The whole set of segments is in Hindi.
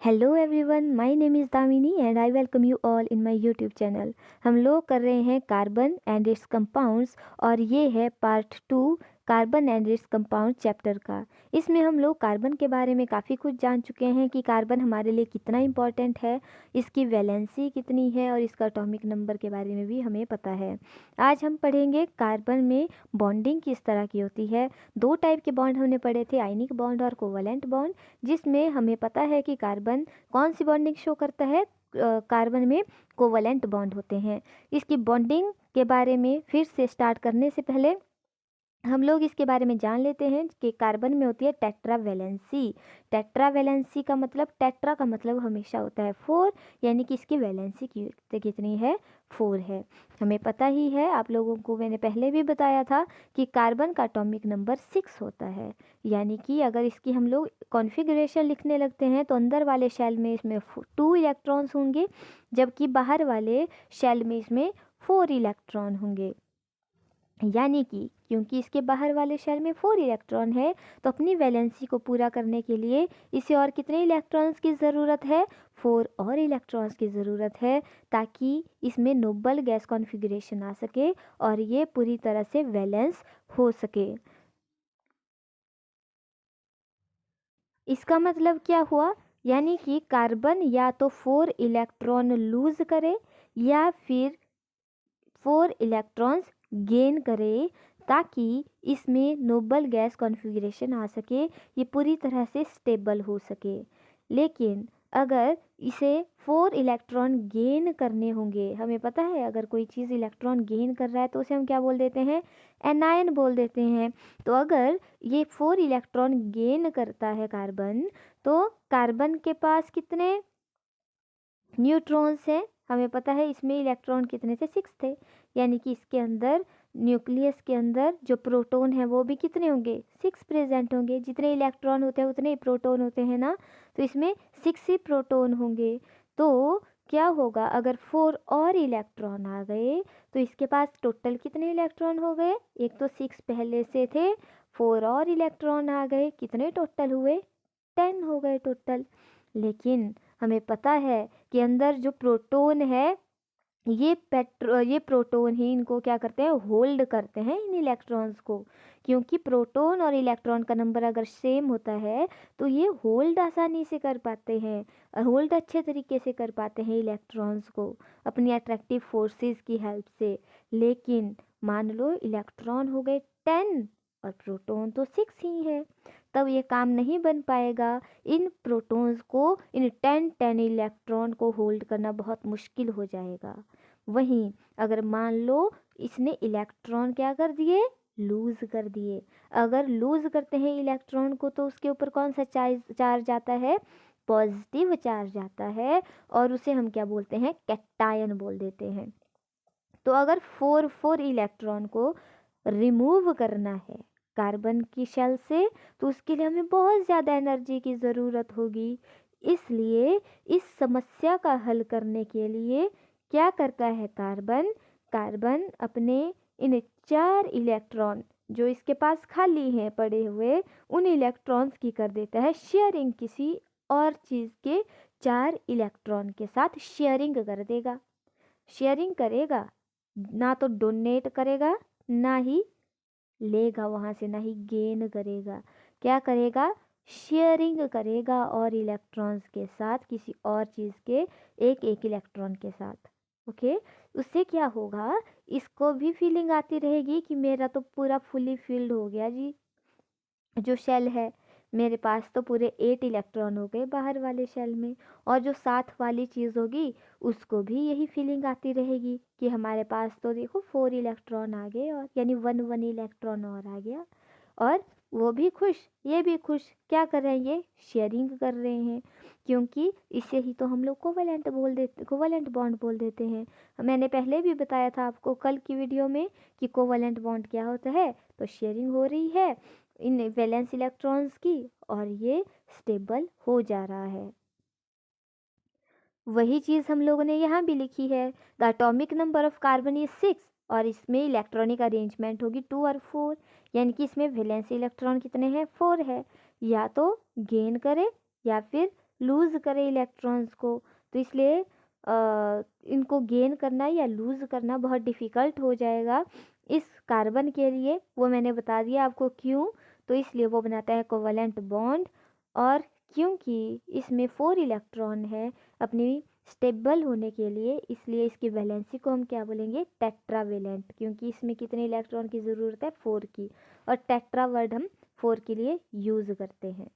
Hello everyone, my name is Damini and I welcome you all in my YouTube channel. हम लोग कर रहे हैं कार्बन एंड इट्स कंपाउंड्स और ये है part 2 carbon and its compound chapter का। इसमें हम लोग कार्बन के बारे में काफ़ी कुछ जान चुके हैं कि कार्बन हमारे लिए कितना इम्पॉर्टेंट है, इसकी वैलेंसी कितनी है और इसका एटॉमिक नंबर के बारे में भी हमें पता है। आज हम पढ़ेंगे कार्बन में बॉन्डिंग किस तरह की होती है। दो टाइप के बॉन्ड हमने पढ़े थे, आयनिक बॉन्ड और कोवलेंट बॉन्ड, जिसमें हमें पता है कि कार्बन कौन सी बॉन्डिंग शो करता है। कार्बन में कोवलेंट बॉन्ड होते हैं। इसकी बॉन्डिंग के बारे में फिर से स्टार्ट करने से पहले हम लोग इसके बारे में जान लेते हैं कि कार्बन में होती है टेट्रावैलेंसी। टेट्रावैलेंसी का मतलब, टेट्रा का मतलब हमेशा होता है 4, यानी कि इसकी वैलेंसी कितनी है, 4 है। हमें पता ही है, आप लोगों को मैंने पहले भी बताया था कि कार्बन का एटॉमिक नंबर 6 होता है। यानी कि अगर इसकी हम लोग कॉन्फ़िगरेशन लिखने लगते हैं तो अंदर वाले शेल में इसमें 2 इलेक्ट्रॉन्स होंगे, जबकि बाहर वाले शेल में इसमें 4 इलेक्ट्रॉन होंगे। यानी कि क्योंकि इसके बाहर वाले शेल में 4 इलेक्ट्रॉन है, तो अपनी वैलेंसी को पूरा करने के लिए इसे और कितने इलेक्ट्रॉन्स की ज़रूरत है, 4 और इलेक्ट्रॉन्स की ज़रूरत है, ताकि इसमें नोबल गैस कॉन्फ़िगरेशन आ सके और ये पूरी तरह से वैलेंस हो सके। इसका मतलब क्या हुआ, यानी कि कार्बन या तो 4 इलेक्ट्रॉन लूज़ करे या फिर 4 इलेक्ट्रॉन्स गेन करे, ताकि इसमें नोबल गैस कॉन्फ़िगरेशन आ सके, ये पूरी तरह से स्टेबल हो सके। लेकिन अगर इसे 4 इलेक्ट्रॉन गेन करने होंगे, हमें पता है अगर कोई चीज़ इलेक्ट्रॉन गेन कर रहा है तो उसे हम क्या बोल देते हैं, एनायन बोल देते हैं। तो अगर ये 4 इलेक्ट्रॉन गेन करता है कार्बन, तो कार्बन के पास कितने न्यूट्रॉन्स हैं, हमें पता है इसमें इलेक्ट्रॉन कितने थे, 6 थे। यानी कि इसके अंदर न्यूक्लियस के अंदर जो प्रोटॉन है वो भी कितने होंगे, 6 प्रेजेंट होंगे। जितने इलेक्ट्रॉन होते हैं उतने ही प्रोटॉन होते हैं ना, तो इसमें 6 ही प्रोटॉन होंगे। तो क्या होगा, अगर 4 और इलेक्ट्रॉन आ गए तो इसके पास टोटल कितने इलेक्ट्रॉन हो गए, एक तो 6 पहले से थे, 4 और इलेक्ट्रॉन आ गए, कितने टोटल हुए, 10 हो गए टोटल। लेकिन हमें पता है कि अंदर जो प्रोटॉन है, ये प्रोटॉन ही इनको क्या करते हैं, होल्ड करते हैं इन इलेक्ट्रॉन्स को। क्योंकि प्रोटॉन और इलेक्ट्रॉन का नंबर अगर सेम होता है तो ये होल्ड आसानी से कर पाते हैं, होल्ड अच्छे तरीके से कर पाते हैं इलेक्ट्रॉन्स को अपनी अट्रैक्टिव फोर्सेस की हेल्प से। लेकिन मान लो इलेक्ट्रॉन हो गए 10 और प्रोटॉन तो 6 ही है, तब ये काम नहीं बन पाएगा। इन प्रोटॉन्स को, इन 10 इलेक्ट्रॉन को होल्ड करना बहुत मुश्किल हो जाएगा। वहीं अगर मान लो इसने इलेक्ट्रॉन क्या कर दिए, लूज कर दिए। अगर लूज करते हैं इलेक्ट्रॉन को तो उसके ऊपर कौन सा चार्ज आता है, पॉजिटिव चार्ज आता है, और उसे हम क्या बोलते हैं, कैटायन बोल देते हैं। तो अगर 4 इलेक्ट्रॉन को रिमूव करना है कार्बन की शेल से, तो उसके लिए हमें बहुत ज़्यादा एनर्जी की ज़रूरत होगी। इसलिए इस समस्या का हल करने के लिए क्या करता है कार्बन, कार्बन अपने इन 4 इलेक्ट्रॉन जो इसके पास खाली हैं पड़े हुए, उन इलेक्ट्रॉन्स की कर देता है शेयरिंग, किसी और चीज़ के 4 इलेक्ट्रॉन के साथ शेयरिंग कर देगा। शेयरिंग करेगा, ना तो डोनेट करेगा, ना ही लेगा वहाँ से, ना ही गेन करेगा। क्या करेगा, शेयरिंग करेगा और इलेक्ट्रॉन्स के साथ, किसी और चीज़ के एक एक इलेक्ट्रॉन के साथ। ओके, उससे क्या होगा, इसको भी फीलिंग आती रहेगी कि मेरा तो पूरा फुली फिल्ड हो गया जी, जो शेल है मेरे पास तो पूरे 8 इलेक्ट्रॉन हो गए बाहर वाले शेल में। और जो साथ वाली चीज़ होगी उसको भी यही फीलिंग आती रहेगी कि हमारे पास तो देखो 4 इलेक्ट्रॉन आ गए, और यानी 1 इलेक्ट्रॉन और आ गया। और वो भी खुश, ये भी खुश, क्या कर रहे हैं, ये शेयरिंग कर रहे हैं। क्योंकि इसे ही तो हम लोग कोवलेंट बॉन्ड बोल देते हैं। मैंने पहले भी बताया था आपको कल की वीडियो में कि कोवलेंट बॉन्ड क्या होता है, तो शेयरिंग हो रही है इन वैलेंस इलेक्ट्रॉन्स की और ये स्टेबल हो जा रहा है। वही चीज़ हम लोगों ने यहाँ भी लिखी है, the atomic number of carbon is 6, और इसमें इलेक्ट्रॉनिक अरेंजमेंट होगी 2 और 4, यानी कि इसमें वैलेंस इलेक्ट्रॉन कितने हैं, 4 है। या तो गेन करे या फिर लूज़ करे इलेक्ट्रॉन्स को, तो इसलिए इनको गेन करना या लूज़ करना बहुत डिफ़िकल्ट हो जाएगा इस कार्बन के लिए। वो मैंने बता दिया आपको क्यों, तो इसलिए वो बनाता है कोवलेंट बॉन्ड। और क्योंकि इसमें 4 इलेक्ट्रॉन है अपनी स्टेबल होने के लिए, इसलिए इसकी वैलेंसी को हम क्या बोलेंगे, टेट्रावेलेंट, क्योंकि इसमें कितने इलेक्ट्रॉन की ज़रूरत है, 4 की, और टेट्रा वर्ड हम 4 के लिए यूज़ करते हैं।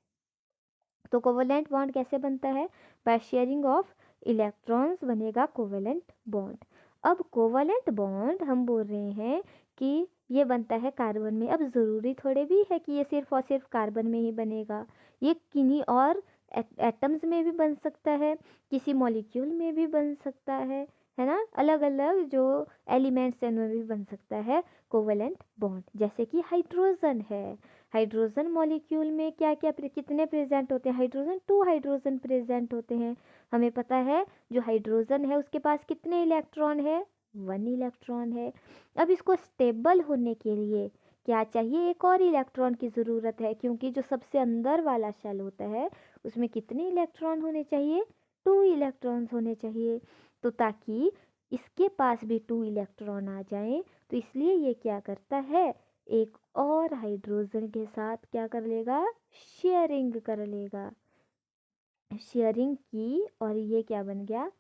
तो कोवलेंट बॉन्ड कैसे बनता है, बाय शेयरिंग ऑफ इलेक्ट्रॉन्स बनेगा कोवलेंट बॉन्ड। अब कोवलेंट बॉन्ड हम बोल रहे हैं कि ये बनता है कार्बन में। अब ज़रूरी थोड़े भी है कि ये सिर्फ और सिर्फ कार्बन में ही बनेगा, ये किन्हीं और एटम्स में भी बन सकता है, किसी मॉलिक्यूल में भी बन सकता है ना, अलग अलग जो एलिमेंट्स हैं उनमें भी बन सकता है कोवलेंट बॉन्ड। जैसे कि हाइड्रोजन है, हाइड्रोजन मॉलिक्यूल में क्या क्या कितने प्रेजेंट होते हैं, हाइड्रोजन 2 हाइड्रोजन प्रेजेंट होते हैं। हमें पता है जो हाइड्रोजन है उसके पास कितने इलेक्ट्रॉन है, 1 इलेक्ट्रॉन है। अब इसको स्टेबल होने के लिए क्या चाहिए, एक और इलेक्ट्रॉन की ज़रूरत है, क्योंकि जो सबसे अंदर वाला शेल होता है उसमें कितने इलेक्ट्रॉन होने चाहिए, 2 इलेक्ट्रॉन्स होने चाहिए। तो ताकि इसके पास भी 2 इलेक्ट्रॉन आ जाएं, तो इसलिए ये क्या करता है, एक और हाइड्रोजन के साथ क्या कर लेगा, शेयरिंग कर लेगा, शेयरिंग की, और ये क्या बन गया,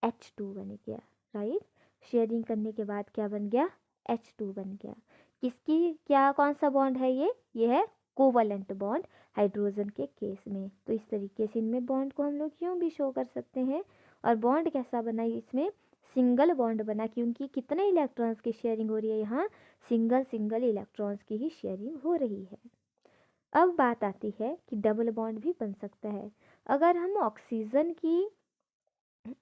H2 बन गया, राइट। शेयरिंग करने के बाद क्या बन गया, H2 बन गया। किसकी क्या, कौन सा बॉन्ड है ये है कोवलेंट बॉन्ड हाइड्रोजन के केस में। तो इस तरीके से इनमें बॉन्ड को हम लोग यूँ भी शो कर सकते हैं। और बॉन्ड कैसा बना, इसमें सिंगल बॉन्ड बना, क्योंकि कितने इलेक्ट्रॉन्स की शेयरिंग हो रही है, यहाँ सिंगल सिंगल इलेक्ट्रॉन्स की ही शेयरिंग हो रही है। अब बात आती है कि डबल बॉन्ड भी बन सकता है। अगर हम ऑक्सीजन की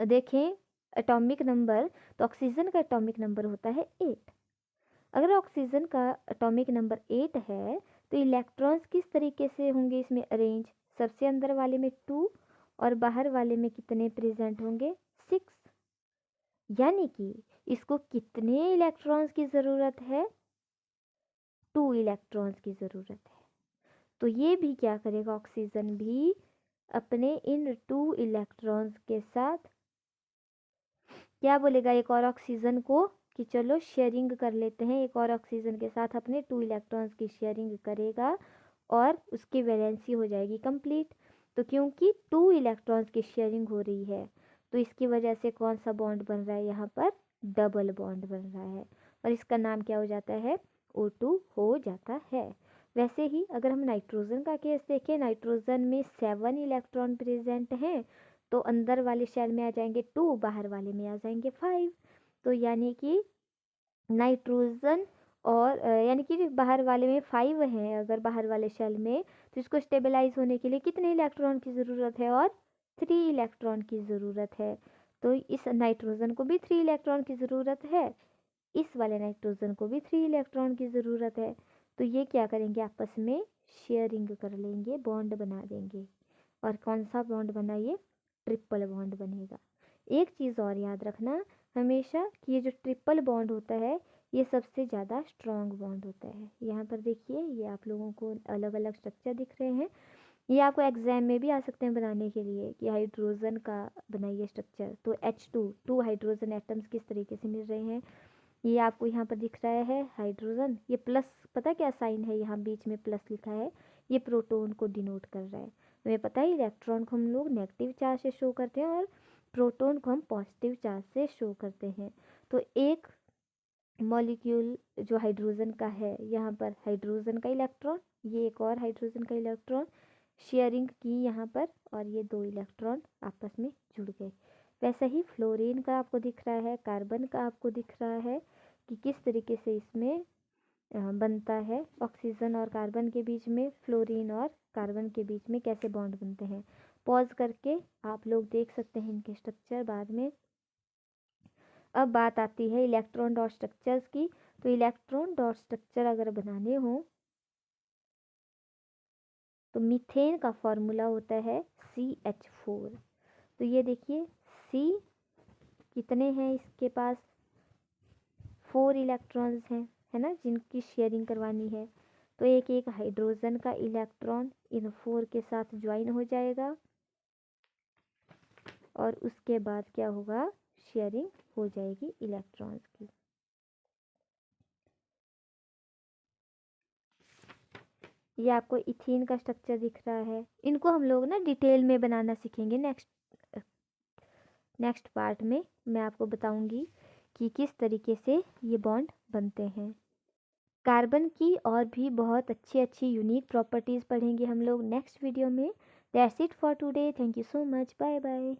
देखें एटॉमिक नंबर, तो ऑक्सीजन का एटॉमिक नंबर होता है 8। अगर ऑक्सीजन का एटॉमिक नंबर 8 है, तो इलेक्ट्रॉन्स किस तरीके से होंगे इसमें अरेंज, सबसे अंदर वाले में 2 और बाहर वाले में कितने प्रेजेंट होंगे, 6। यानी कि इसको कितने इलेक्ट्रॉन्स की ज़रूरत है, 2 इलेक्ट्रॉन्स की ज़रूरत है। तो ये भी क्या करेगा, ऑक्सीजन भी अपने इन 2 इलेक्ट्रॉन्स के साथ क्या बोलेगा, एक और ऑक्सीजन को कि चलो शेयरिंग कर लेते हैं, एक और ऑक्सीजन के साथ अपने 2 इलेक्ट्रॉन्स की शेयरिंग करेगा और उसकी वैलेंसी हो जाएगी कंप्लीट। तो क्योंकि 2 इलेक्ट्रॉन्स की शेयरिंग हो रही है, तो इसकी वजह से कौन सा बॉन्ड बन रहा है, यहाँ पर डबल बॉन्ड बन रहा है, और इसका नाम क्या हो जाता है, O2 हो जाता है। वैसे ही अगर हम नाइट्रोजन का केस देखें, नाइट्रोजन में 7 इलेक्ट्रॉन प्रेजेंट हैं, तो अंदर वाले शेल में आ जाएंगे 2, बाहर वाले में आ जाएंगे 5। तो यानी कि नाइट्रोजन और यानी कि बाहर वाले में 5 हैं अगर बाहर वाले शेल में, तो इसको स्टेबलाइज होने के लिए कितने इलेक्ट्रॉन की ज़रूरत है, और 3 इलेक्ट्रॉन की ज़रूरत है। तो इस नाइट्रोजन को भी 3 इलेक्ट्रॉन की ज़रूरत है, इस वाले नाइट्रोजन को भी 3 इलेक्ट्रॉन की ज़रूरत है। तो ये क्या करेंगे, आपस में शेयरिंग कर लेंगे, बॉन्ड बना देंगे। और कौन सा बॉन्ड बना, ये ट्रिपल बॉन्ड बनेगा। एक चीज़ और याद रखना हमेशा कि ये जो ट्रिपल बॉन्ड होता है ये सबसे ज़्यादा स्ट्रॉन्ग बॉन्ड होता है। यहाँ पर देखिए ये आप लोगों को अलग अलग स्ट्रक्चर दिख रहे हैं, ये आपको एग्जाम में भी आ सकते हैं बनाने के लिए कि हाइड्रोजन का बनाइए स्ट्रक्चर। तो H2 हाइड्रोजन एटम्स किस तरीके से मिल रहे हैं, ये आपको यहाँ पर दिख रहा है हाइड्रोजन, ये प्लस, पता क्या साइन है यहाँ बीच में प्लस लिखा है, ये प्रोटॉन को डिनोट कर रहा है। हमें पता है इलेक्ट्रॉन को हम लोग नेगेटिव चार्ज से शो करते हैं और प्रोटॉन को हम पॉजिटिव चार्ज से शो करते हैं। तो एक मॉलिक्यूल जो हाइड्रोजन का है, यहाँ पर हाइड्रोजन का इलेक्ट्रॉन, ये एक और हाइड्रोजन का इलेक्ट्रॉन शेयरिंग की यहाँ पर, और ये 2 इलेक्ट्रॉन आपस में जुड़ गए। वैसे ही फ्लोरीन का आपको दिख रहा है, कार्बन का आपको दिख रहा है कि किस तरीके से इसमें बनता है, ऑक्सीजन और कार्बन के बीच में, फ्लोरीन और कार्बन के बीच में कैसे बॉन्ड बनते हैं। पॉज करके आप लोग देख सकते हैं इनके स्ट्रक्चर बाद में। अब बात आती है इलेक्ट्रॉन डॉट स्ट्रक्चर्स की। तो इलेक्ट्रॉन डॉट स्ट्रक्चर अगर बनाने हो तो मीथेन का फॉर्मूला होता है CH4। तो ये देखिए C कितने हैं, इसके पास 4 इलेक्ट्रॉन्स हैं, है ना, जिनकी शेयरिंग करवानी है। तो एक एक हाइड्रोजन का इलेक्ट्रॉन इन 4 के साथ ज्वाइन हो जाएगा और उसके बाद क्या होगा, शेयरिंग हो जाएगी इलेक्ट्रॉन्स की। ये आपको इथीन का स्ट्रक्चर दिख रहा है। इनको हम लोग ना डिटेल में बनाना सीखेंगे नेक्स्ट पार्ट में। मैं आपको बताऊंगी कि किस तरीके से ये बॉन्ड बनते हैं। कार्बन की और भी बहुत अच्छी अच्छी यूनिक प्रॉपर्टीज़ पढ़ेंगे हम लोग नेक्स्ट वीडियो में। That's it for today, thank you so much, bye bye.